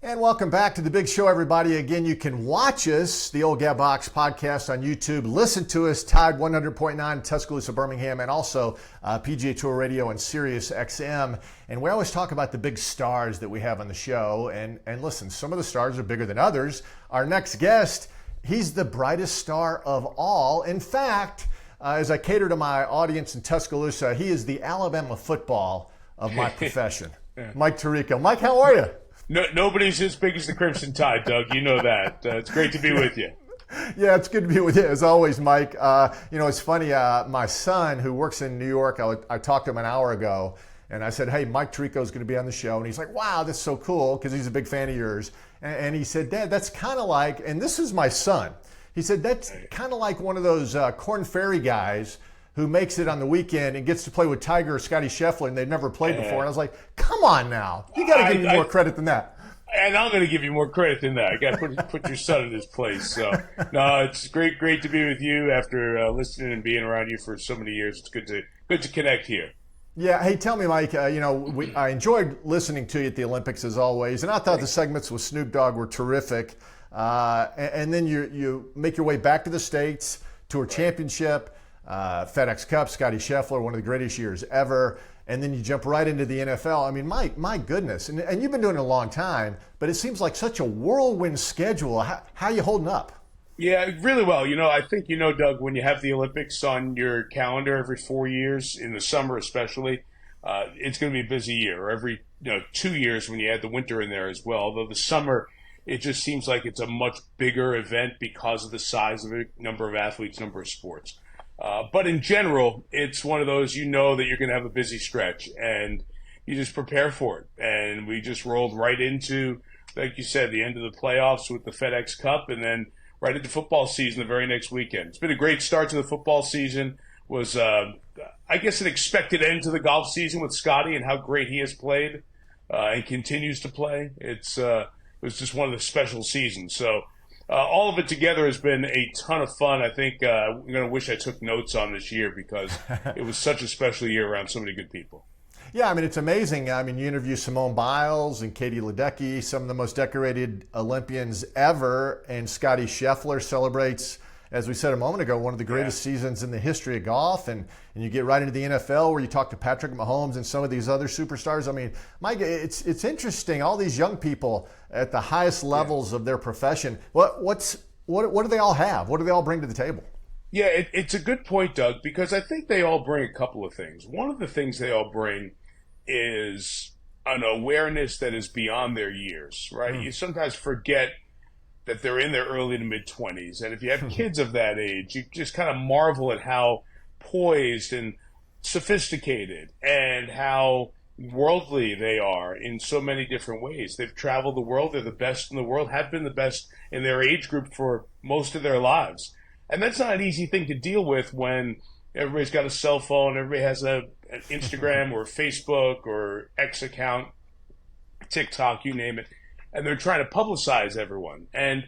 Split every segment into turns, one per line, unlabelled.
And welcome back to the big show, everybody. Again, you can watch us, the Old Gab Box podcast on YouTube. Listen to us, Tide 100.9, Tuscaloosa, Birmingham, and also PGA Tour Radio and Sirius XM. And we always talk about the big stars that we have on the show. And listen, some of the stars are bigger than others. Our next guest, he's the brightest star of all. In fact, as I cater to my audience in Tuscaloosa, he is the Alabama football of my profession. Mike Tirico. Mike, how are you?
No, nobody's as big as the Crimson Tide, Doug. You know that. It's great to be with you.
Yeah, it's good to be with you as always, Mike. It's funny. My son, who works in New York, I talked to him an hour ago, and I said, "Hey, Mike Tirico is going to be on the show," and he's like, "Wow, that's so cool," because he's a big fan of yours. And he said, "Dad, that's kind of like," and this is my son. He said, "That's kind of like one of those Corn Ferry guys who makes it on the weekend and gets to play with Tiger or Scottie Sheffler, and they've never played before." And I was like, come on now. You got to give me more credit than that.
And I'm going to give you more credit than that. I got to put your son in his place. So, no, it's great to be with you after listening and being around you for so many years. It's good to connect here.
Yeah. Hey, tell me, Mike, I enjoyed listening to you at the Olympics as always, and I thought the segments with Snoop Dogg were terrific. And then you make your way back to the States, Tour Championship, FedEx Cup, Scottie Sheffler, one of the greatest years ever. And then you jump right into the NFL. I mean, my goodness. And you've been doing it a long time, but it seems like such a whirlwind schedule. How are you holding up?
Yeah, really well. I think, Doug, when you have the Olympics on your calendar every 4 years, in the summer especially, it's going to be a busy year. Or every 2 years when you add the winter in there as well. Although the summer, it just seems like it's a much bigger event because of the size of it, number of athletes, number of sports. But in general, it's one of those, that you're going to have a busy stretch and you just prepare for it. And we just rolled right into, like you said, the end of the playoffs with the FedEx Cup and then right into football season the very next weekend. It's been a great start to the football season. Was, I guess, an expected end to the golf season with Scottie and how great he has played and continues to play. It was just one of the special seasons. So, all of it together has been a ton of fun. I think I'm going to wish I took notes on this year because it was such a special year around so many good people.
Yeah, I mean, it's amazing. I mean, you interview Simone Biles and Katie Ledecky, some of the most decorated Olympians ever, and Scottie Sheffler celebrates, as we said a moment ago, one of the greatest seasons in the history of golf. And you get right into the NFL where you talk to Patrick Mahomes and some of these other superstars. I mean, Mike, it's interesting. All these young people at the highest levels of their profession. What do they all have? What do they all bring to the table?
Yeah, it's a good point, Doug, because I think they all bring a couple of things. One of the things they all bring is an awareness that is beyond their years, right? You sometimes forget that they're in their early to mid-20s. And if you have kids of that age, you just kind of marvel at how poised and sophisticated and how worldly they are in so many different ways. They've traveled the world. They're the best in the world, have been the best in their age group for most of their lives. And that's not an easy thing to deal with when everybody's got a cell phone, everybody has an Instagram or Facebook or X account, TikTok, you name it. And they're trying to publicize everyone. And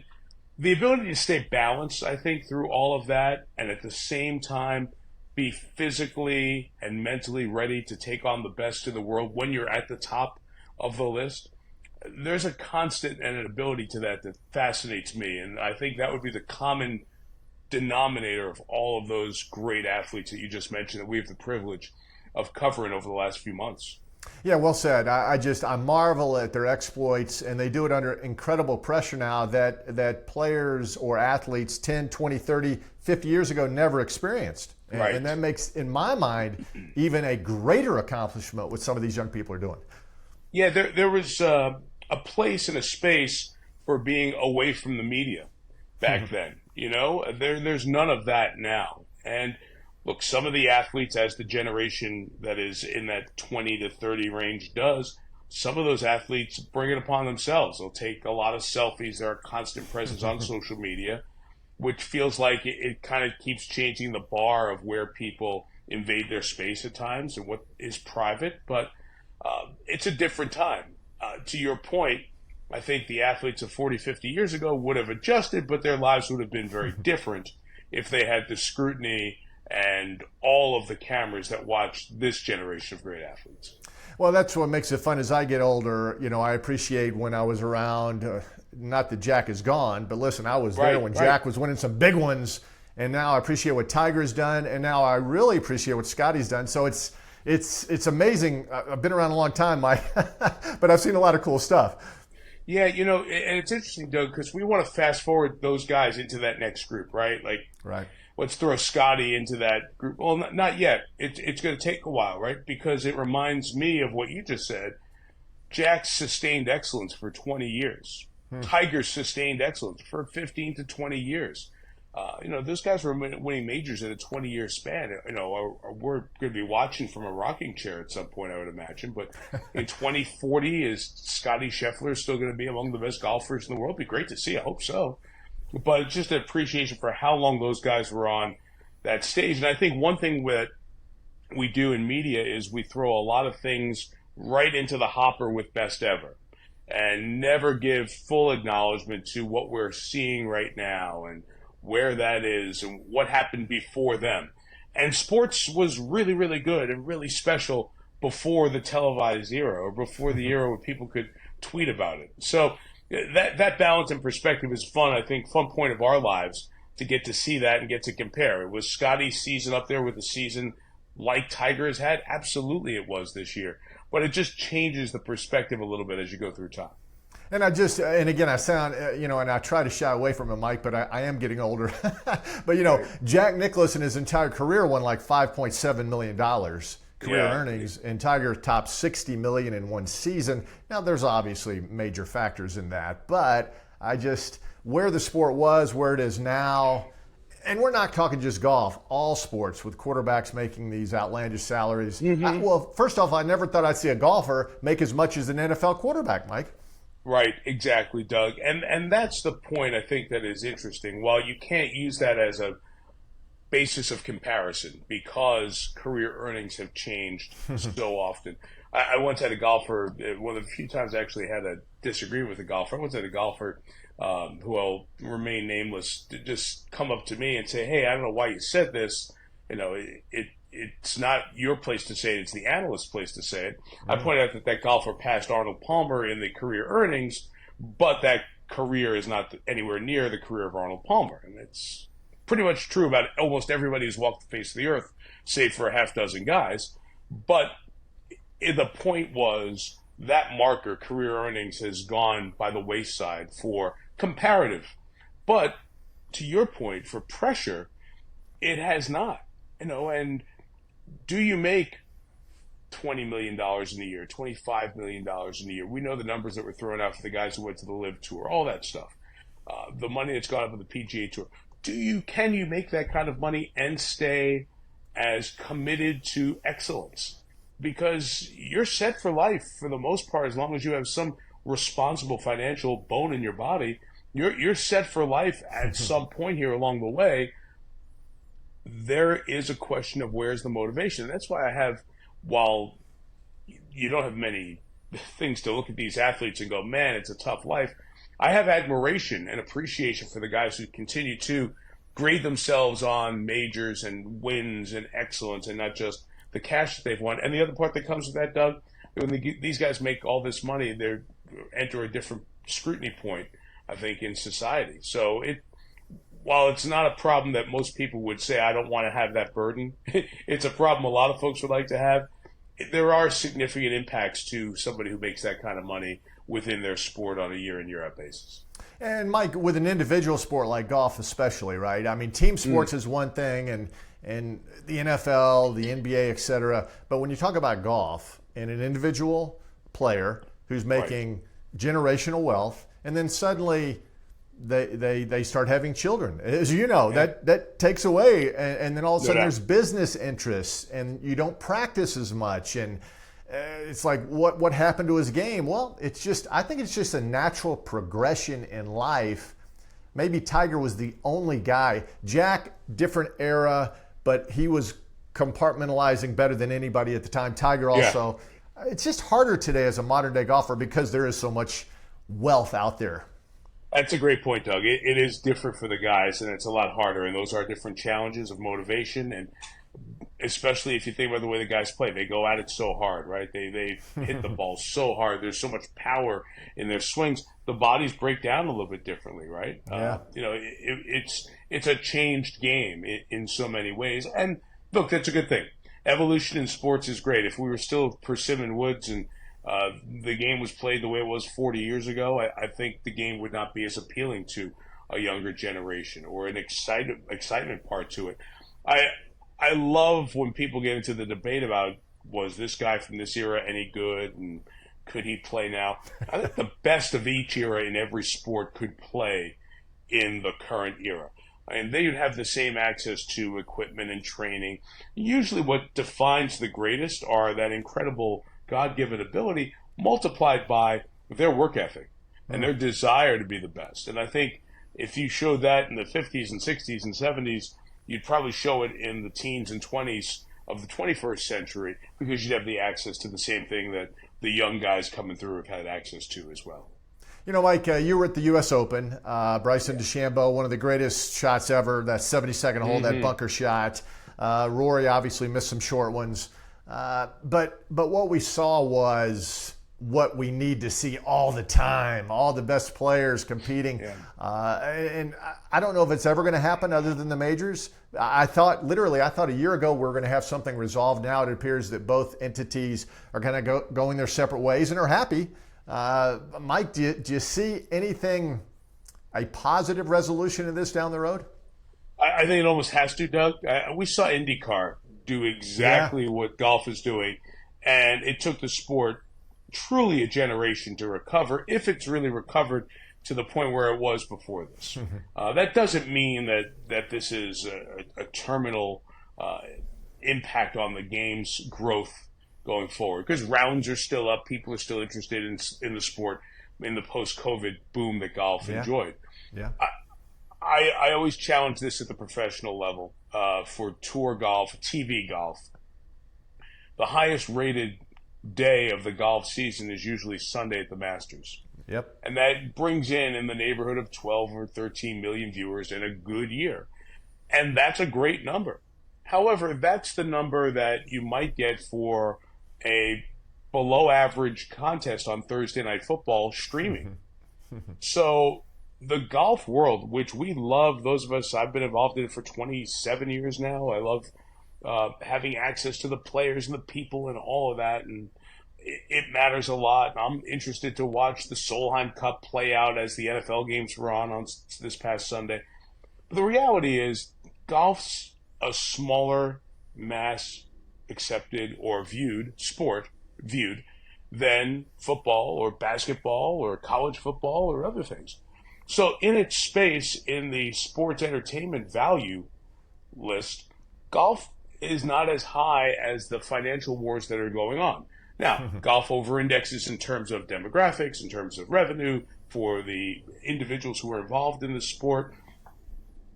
the ability to stay balanced, I think, through all of that, and at the same time be physically and mentally ready to take on the best in the world when you're at the top of the list, there's a constant and an ability to that fascinates me. And I think that would be the common denominator of all of those great athletes that you just mentioned that we have the privilege of covering over the last few months.
Yeah, well said. I marvel at their exploits, and they do it under incredible pressure now that players or athletes 10, 20, 30, 50 years ago never experienced.
Right.
And that makes, in my mind, even a greater accomplishment what some of these young people are doing.
Yeah, there was a place and a space for being away from the media back then. There's none of that now. And look, some of the athletes, as the generation that is in that 20 to 30 range does, some of those athletes bring it upon themselves. They'll take a lot of selfies. They're a constant presence on social media, which feels like it kind of keeps changing the bar of where people invade their space at times and what is private. But it's a different time. To your point, I think the athletes of 40, 50 years ago would have adjusted, but their lives would have been very different if they had the scrutiny and all of the cameras that watch this generation of great athletes.
Well, that's what makes it fun. As I get older, I appreciate when I was around. Not that Jack is gone, but listen, I was there when Jack was winning some big ones, and now I appreciate what Tiger's done, and now I really appreciate what Scottie's done. So it's amazing. I've been around a long time, Mike, but I've seen a lot of cool stuff.
Yeah, and it's interesting, Doug, because we want to fast forward those guys into that next group, right? Like,
right.
Let's throw Scottie into that group. Well, not yet. It's going to take a while, right? Because it reminds me of what you just said. Jack's sustained excellence for 20 years. Tiger's sustained excellence for 15 to 20 years. Those guys were winning majors in a 20-year span. We're going to be watching from a rocking chair at some point, I would imagine. But in 2040, is Scottie Sheffler still going to be among the best golfers in the world? It'd be great to see. I hope so. But it's just an appreciation for how long those guys were on that stage. And I think one thing that we do in media is we throw a lot of things right into the hopper with best ever and never give full acknowledgement to what we're seeing right now and where that is and what happened before them. And sports was really, really good and really special before the televised era or before the era where people could tweet about it. So that balance and perspective is fun. I think fun point of our lives to get to see that and get to compare. It was Scottie's season up there with a season like Tiger has had. Absolutely it was this year. But it just changes the perspective a little bit as you go through time.
And again, I sound, and I try to shy away from it, Mike, but I am getting older. But, Jack Nicklaus in his entire career won like $5.7 million career earnings, and Tiger topped $60 million in one season. Now, there's obviously major factors in that, but where the sport was, where it is now, and we're not talking just golf, all sports with quarterbacks making these outlandish salaries. Well, first off, I never thought I'd see a golfer make as much as an NFL quarterback, Mike.
Right, exactly, Doug. And that's the point I think that is interesting. While you can't use that as a basis of comparison because career earnings have changed so often. I once had a golfer, one of the few times I actually had a disagreement with a golfer. I once had a golfer who will remain nameless to just come up to me and say, hey, I don't know why you said this. It's not your place to say it. It's the analyst's place to say it. I pointed out that golfer passed Arnold Palmer in the career earnings, but that career is not anywhere near the career of Arnold Palmer. And it's pretty much true about almost everybody who's walked the face of the earth, save for a half dozen guys. But the point was that marker, career earnings, has gone by the wayside for comparative. But to your point, for pressure, it has not. And do you make $20 million in a year, $25 million in a year? We know the numbers that were thrown out for the guys who went to the Live Tour, all that stuff. The money that's gone up on the PGA Tour. Can you make that kind of money and stay as committed to excellence? Because you're set for life for the most part, as long as you have some responsible financial bone in your body. You're set for life at some point here along the way. There is a question of where's the motivation. That's why while you don't have many things to look at these athletes and go, man, it's a tough life, I have admiration and appreciation for the guys who continue to grade themselves on majors and wins and excellence and not just the cash that they've won. And the other part that comes with that, Doug, when these guys make all this money, they enter a different scrutiny point, I think, in society. So while it's not a problem that most people would say, I don't want to have that burden, it's a problem a lot of folks would like to have. There are significant impacts to somebody who makes that kind of money within their sport on a year in, year out basis.
And Mike, with an individual sport like golf especially, right? I mean, team sports is one thing and the NFL, the NBA, et cetera. But when you talk about golf and an individual player who's making generational wealth, and then suddenly they start having children. As you know, that takes away, and then all of a sudden there's business interests, and you don't practice as much, and it's like what happened to his game? Well, I think it's just a natural progression in life. Maybe Tiger was the only guy. Jack, different era, but he was compartmentalizing better than anybody at the time. Tiger also. Yeah. It's just harder today as a modern day golfer because there is so much wealth out there.
That's a great point, Doug. It is different for the guys, and it's a lot harder, and those are different challenges of motivation. And especially if you think about the way the guys play. They go at it so hard, right? They hit the ball so hard. There's so much power in their swings. The bodies break down a little bit differently, right?
Yeah.
It's a changed game in so many ways. And look, that's a good thing. Evolution in sports is great. If we were still Persimmon Woods and the game was played the way it was 40 years ago, I think the game would not be as appealing to a younger generation or an excitement part to it. I love when people get into the debate about, was this guy from this era any good and could he play now? I think the best of each era in every sport could play in the current era. And they would have the same access to equipment and training. Usually what defines the greatest are that incredible God-given ability multiplied by their work ethic and their desire to be the best. And I think if you showed that in the 50s and 60s and 70s, you'd probably show it in the teens and 20s of the 21st century because you'd have the access to the same thing that the young guys coming through have had access to as well.
You know, Mike, you were at the U.S. Open. Bryson DeChambeau, one of the greatest shots ever, that 72nd hole, that bunker shot. Rory obviously missed some short ones. But what we saw was what we need to see all the time, all the best players competing. And I don't know if it's ever going to happen other than the majors. I thought a year ago we were going to have something resolved. Now it appears that both entities are kind of going their separate ways and are happy. Mike, do you see anything, a positive resolution of this down the road?
I think it almost has to, Doug. We saw IndyCar do exactly what golf is doing, and it took the sport truly a generation to recover, if it's really recovered to the point where it was before this. That doesn't mean that this is a terminal impact on the game's growth going forward, because rounds are still up. People are still interested in the sport in the post-COVID boom that golf enjoyed.
Yeah.
I always challenge this at the professional level for tour golf, TV golf. The highest rated day of the golf season is usually Sunday at the Masters.
Yep.
And that brings in the neighborhood of 12 or 13 million viewers in a good year. And that's a great number. However, that's the number that you might get for a below average contest on Thursday Night Football streaming. So the golf world, which we love, those of us, I've been involved in it for 27 years now. I love having access to the players and the people and all of that. And it matters a lot. I'm interested to watch the Solheim Cup play out as the NFL games were on this past Sunday. But the reality is golf's a smaller mass accepted or viewed sport than football or basketball or college football or other things. So in its space in the sports entertainment value list, golf is not as high as the financial wars that are going on. Now, golf over-indexes in terms of demographics, in terms of revenue for the individuals who are involved in the sport.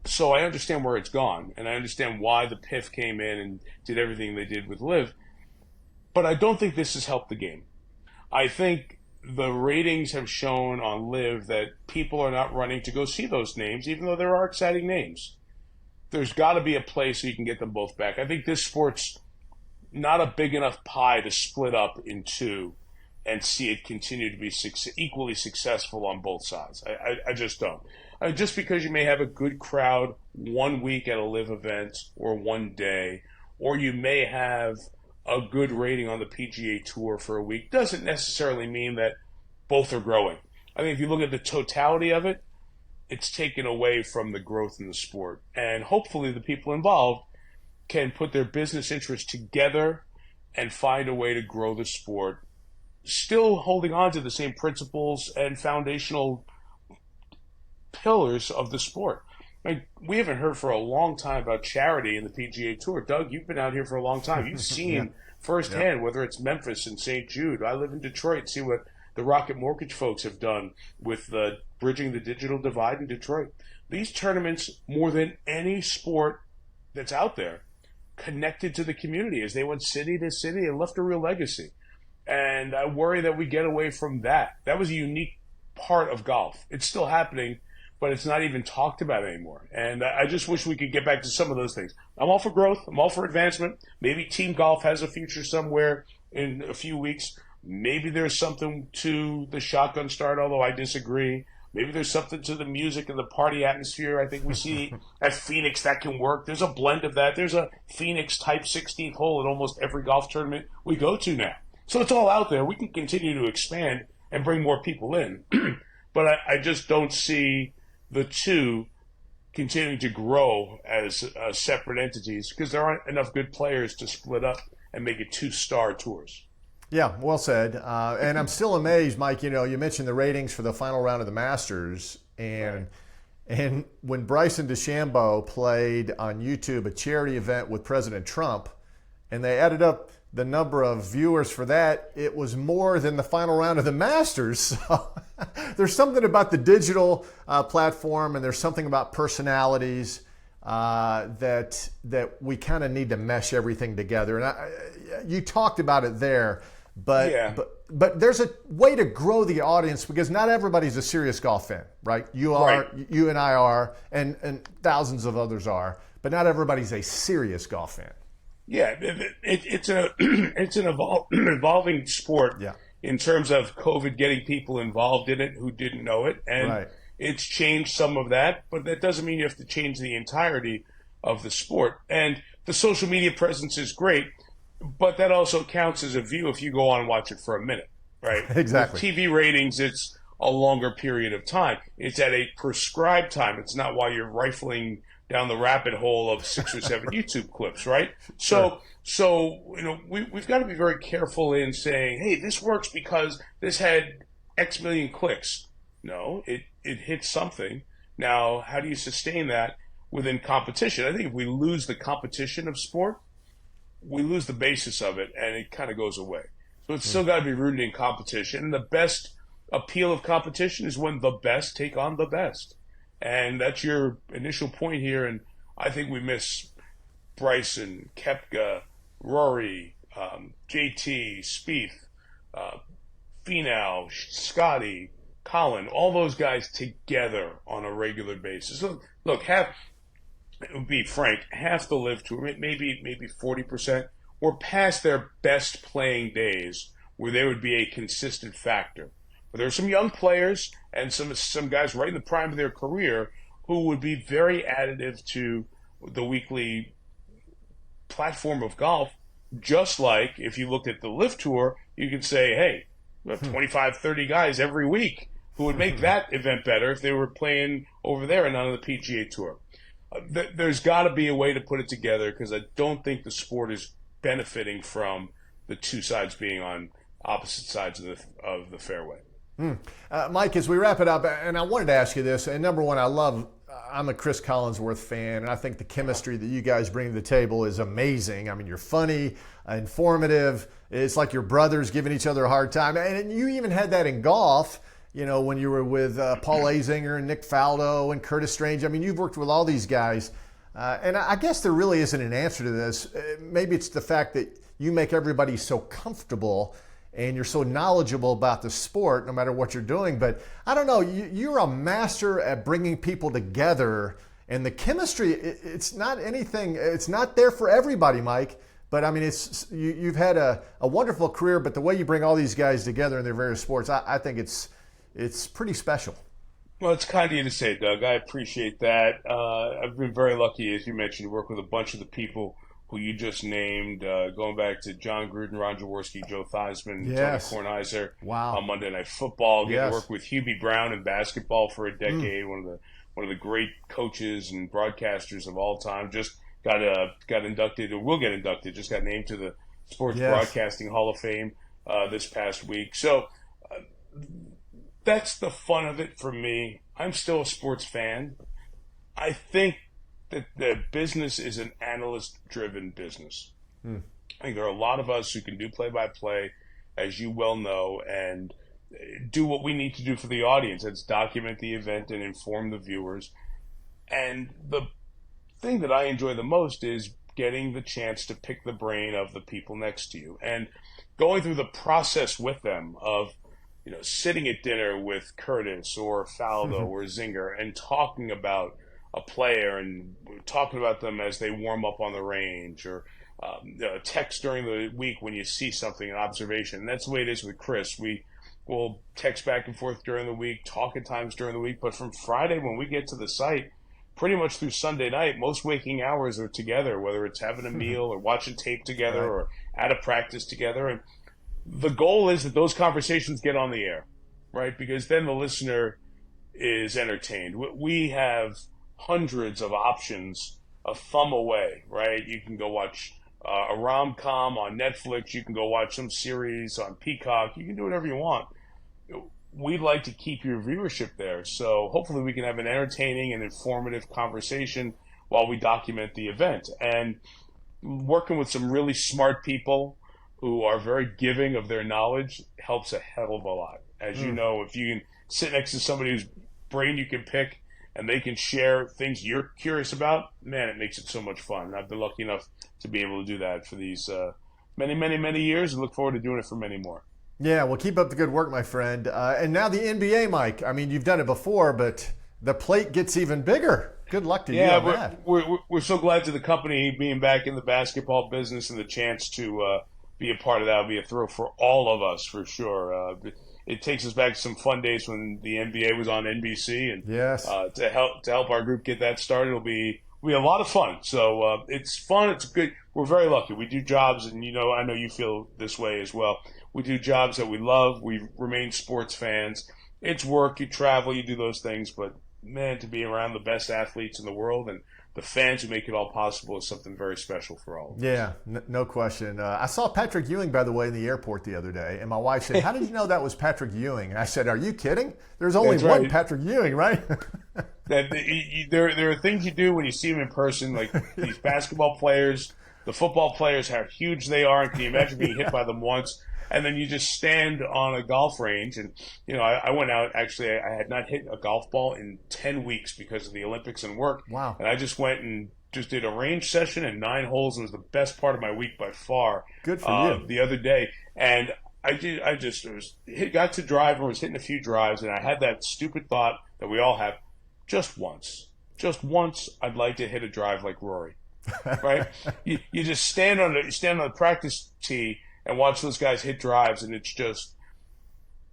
So I understand where it's gone, and I understand why the PIF came in and did everything they did with LIV. But I don't think this has helped the game. I think the ratings have shown on LIV that people are not running to go see those names, even though there are exciting names. There's got to be a place so you can get them both back. I think this sport's not a big enough pie to split up in two and see it continue to be equally successful on both sides. I just don't. Just because you may have a good crowd 1 week at a LIV event or one day, or you may have a good rating on the PGA Tour for a week, doesn't necessarily mean that both are growing. I think if you look at the totality of it, it's taken away from the growth in the sport. And hopefully the people involved can put their business interests together and find a way to grow the sport, still holding on to the same principles and foundational pillars of the sport. We haven't heard for a long time about charity in the PGA Tour. Doug, you've been out here for a long time. You've seen firsthand, whether it's Memphis and St. Jude. I live in Detroit. See what the Rocket Mortgage folks have done with bridging the digital divide in Detroit. These tournaments, more than any sport that's out there, connected to the community as they went city to city and left a real legacy. And I worry that we get away from that. That was a unique part of golf. It's still happening but it's not even talked about anymore. And I just wish we could get back to some of those things. I'm all for growth. I'm all for advancement. Maybe team golf has a future somewhere in a few weeks. Maybe there's something to the shotgun start, although I disagree. Maybe there's something to the music and the party atmosphere. I think we see at Phoenix that can work. There's a blend of that. There's a Phoenix type 16th hole at almost every golf tournament we go to now. So it's all out there. We can continue to expand and bring more people in. But I just don't see the two continuing to grow as separate entities because there aren't enough good players to split up and make it 2-star tours.
Yeah, well said. And I'm still amazed, Mike. You know, you mentioned the ratings for the final round of the Masters, and when Bryson DeChambeau played on YouTube a charity event with President Trump, and they added up the number of viewers for that, it was more than the final round of the Masters. So there's something about the digital platform, and there's something about personalities that we kind of need to mesh everything together. And you talked about it there. But there's a way to grow the audience because not everybody's a serious golf fan, right? You are, right. You and I are, and thousands of others are, but not everybody's a serious golf fan.
Yeah, it's an evolving sport in terms of COVID getting people involved in it who didn't know it, and it's changed some of that, but that doesn't mean you have to change the entirety of the sport. And the social media presence is great. But that also counts as a view if you go on and watch it for a minute, right?
Exactly.
With TV ratings, it's a longer period of time. It's at a prescribed time. It's not while you're rifling down the rabbit hole of 6 or 7 YouTube clips, right? So you know, we've got to be very careful in saying, hey, this works because this had X million clicks. No, it hit something. Now, how do you sustain that within competition? I think if we lose the competition of sport, we lose the basis of it, and it kind of goes away. So it's still got to be rooted in competition. And the best appeal of competition is when the best take on the best. And that's your initial point here. And I think we miss Bryson, Koepka, Rory, JT, Spieth, Finau, Scottie, Colin, all those guys together on a regular basis. Look, be frank, half the Live Tour, maybe 40%, were past their best playing days where they would be a consistent factor. But there are some young players and some guys right in the prime of their career who would be very additive to the weekly platform of golf, just like if you looked at the Live Tour, you could say, hey, we have 25, 30 guys every week who would make that event better if they were playing over there and not on the PGA Tour. There's got to be a way to put it together because I don't think the sport is benefiting from the two sides being on opposite sides of the fairway.
Mike, as we wrap it up, and I wanted to ask you this, and number one, I'm a Chris Collinsworth fan, and I think the chemistry that you guys bring to the table is amazing. I mean, you're funny, informative. It's like your brothers giving each other a hard time. And you even had that in golf, you know, when you were with Paul Azinger and Nick Faldo and Curtis Strange. I mean, you've worked with all these guys. And I guess there really isn't an answer to this. Maybe it's the fact that you make everybody so comfortable and you're so knowledgeable about the sport no matter what you're doing. But I don't know, you're a master at bringing people together. And the chemistry, it's not anything, it's not there for everybody, Mike. But I mean, you've had a wonderful career, but the way you bring all these guys together in their various sports, I think it's pretty special.
Well, it's kind of you to say, Doug. I appreciate that. I've been very lucky, as you mentioned, to work with a bunch of the people who you just named, going back to John Gruden, Ron Jaworski, Joe Theismann,
yes.
Tony Kornheiser
wow.
on Monday Night Football. Getting
yes.
to work with Hubie Brown in basketball for a decade, one of the great coaches and broadcasters of all time. Just got inducted, or will get inducted. Just got named to the Sports
yes.
Broadcasting Hall of Fame this past week. So that's the fun of it for me. I'm still a sports fan. I think that the business is an analyst-driven business. I think there are a lot of us who can do play-by-play, as you well know, and do what we need to do for the audience. That's document the event and inform the viewers. And the thing that I enjoy the most is getting the chance to pick the brain of the people next to you and going through the process with them of sitting at dinner with Curtis or Faldo or Zinger and talking about a player and talking about them as they warm up on the range, or text during the week when you see something, an observation. And that's the way it is with Chris. We will text back and forth during the week, talk at times during the week, but from Friday when we get to the site, pretty much through Sunday night, most waking hours are together, whether it's having a meal or watching tape together or at a practice together. And the goal is that those conversations get on the air, right? Because then the listener is entertained. We have hundreds of options a thumb away, right? You can go watch a rom-com on Netflix. You can go watch some series on Peacock. You can do whatever you want. We'd like to keep your viewership there. So hopefully we can have an entertaining and informative conversation while we document the event. And working with some really smart people who are very giving of their knowledge helps a hell of a lot. As you know, if you can sit next to somebody whose brain you can pick and they can share things you're curious about, man, it makes it so much fun. And I've been lucky enough to be able to do that for these many, many, many years, and look forward to doing it for many more.
Yeah, well, keep up the good work, my friend. And now the NBA, Mike. I mean, you've done it before, but the plate gets even bigger. Good luck to you on that.
We're so glad to the company being back in the basketball business, and the chance to be a part of that will be a thrill for all of us, for sure. It takes us back to some fun days when the NBA was on NBC, and to help our group get that started will be a lot of fun. So it's fun. It's good. We're very lucky. We do jobs, and I know you feel this way as well. We do jobs that we love. We remain sports fans. It's work. You travel. You do those things. But, man, to be around the best athletes in the world and the fans who make it all possible is something very special for all of us.
Yeah, no question. I saw Patrick Ewing, by the way, in the airport the other day, and my wife said, "How did you know that was Patrick Ewing?" And I said, "Are you kidding? There's only one Patrick Ewing, right?"
There are things you do when you see them in person, like these basketball players, the football players, how huge they are, and can you imagine being hit by them once? And then you just stand on a golf range. And, I went out, actually, I had not hit a golf ball in 10 weeks because of the Olympics and work.
Wow.
And I just went and just did a range session and 9 holes. It was the best part of my week by far.
Good for you.
The other day. And got to drive and was hitting a few drives. And I had that stupid thought that we all have, just once, I'd like to hit a drive like Rory, right? you just stand on the practice tee and watch those guys hit drives, and it's just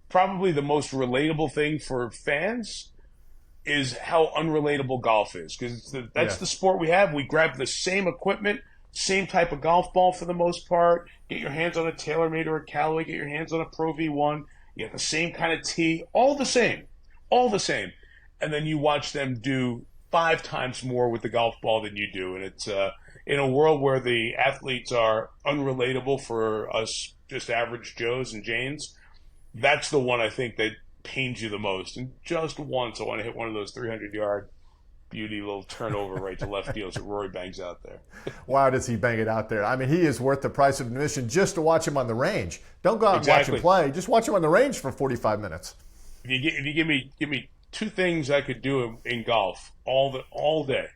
probably the most relatable thing for fans is how unrelatable golf is, because that's the sport we have. We grab the same equipment, same type of golf ball for the most part. Get your hands on a TaylorMade or a Callaway. Get your hands on a Pro V1. You get the same kind of tee, all the same. And then you watch them do 5 times more with the golf ball than you do, and it's in a world where the athletes are unrelatable for us just average Joes and Janes, that's the one I think that pains you the most. And just once I want to hit one of those 300-yard beauty little turnover right to left deals that Rory bangs out there.
Wow, does he bang it out there. I mean, he is worth the price of admission just to watch him on the range. Don't go out and watch him play. Just watch him on the range for 45 minutes.
If you give me 2 things I could do in golf all day,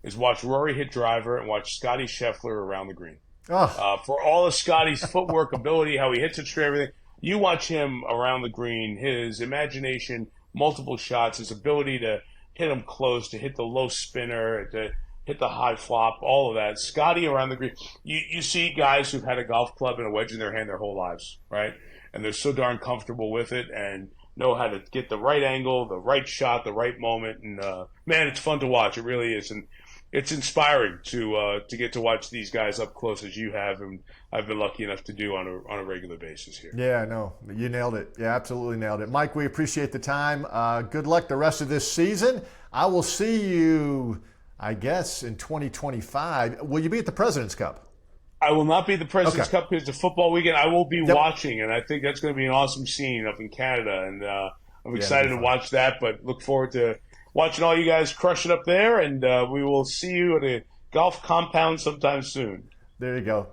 is watch Rory hit driver and watch Scottie Sheffler around the green. For all of Scottie's footwork ability, how he hits it straight, everything, you watch him around the green, his imagination, multiple shots, his ability to hit them close, to hit the low spinner, to hit the high flop, all of that. Scottie around the green. You see guys who've had a golf club and a wedge in their hand their whole lives, right? And they're so darn comfortable with it and know how to get the right angle, the right shot, the right moment. And, man, it's fun to watch. It really is. And it's inspiring to get to watch these guys up close as you have, and I've been lucky enough to do on a regular basis here.
Yeah, no, you nailed it. Yeah, absolutely nailed it. Mike, we appreciate the time. Good luck the rest of this season. I will see you, I guess, in 2025. Will you be at the President's Cup?
I will not be at the President's Cup because it's a football weekend. I will be watching, and I think that's going to be an awesome scene up in Canada, and I'm excited to watch that, but look forward to watching all you guys crush it up there, and we will see you at a golf compound sometime soon.
There you go.